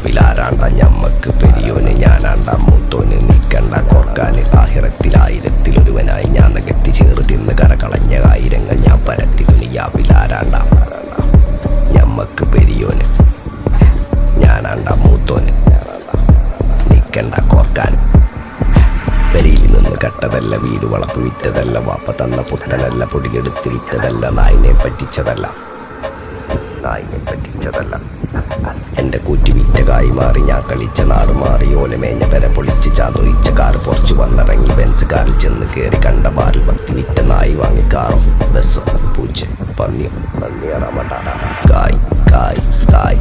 ദുനിയാവിലാരാണ്ട ഞമ്മക്ക് പെരിയോന് ഞാനാണ്ട മൂത്തോന് നിക്കണ്ട കോർക്കാന് ആഹിറത്തിലായിരത്തിലൊരുവനായി ഞാൻ നികത്തി ചേറ് തിന്ന് കരകളഞ്ഞ ആയിരങ്ങൾ ഞാൻ പരത്തി ദുനിയാവിലാരാണ്ട ഞമ്മക്ക് പെരിയോന് ഞാനാണ്ട മൂത്തോന് നിക്കണ്ട കോർക്കാന് പെരിയിൽ നിന്ന് കട്ടതല്ല വീട് വളപ്പ് വിറ്റതല്ല വാപ്പ തന്ന പുത്തനല്ല പൊടിയെടുത്ത് വിറ്റതല്ല നായിനെ പറ്റിച്ചതല്ല എന്റെ കൂറ്റി വിറ്റ കായി മാറി ഞാൻ കളിച്ച നാട് മാറി ഓലമേഞ്ഞ പെര പൊളിച്ച് ചാതൊയിച്ച കാർ പൊറച്ചു വന്നിറങ്ങി ബെൻസ് കാറിൽ ചെന്ന് കയറി കണ്ട ബാറിൽ ഭക്തി വിറ്റ നായി വാങ്ങി കാറോ ബസ്സോ പൂച്ച പന്നിയോ പന്നിയറമട കായ് കായ് കായ്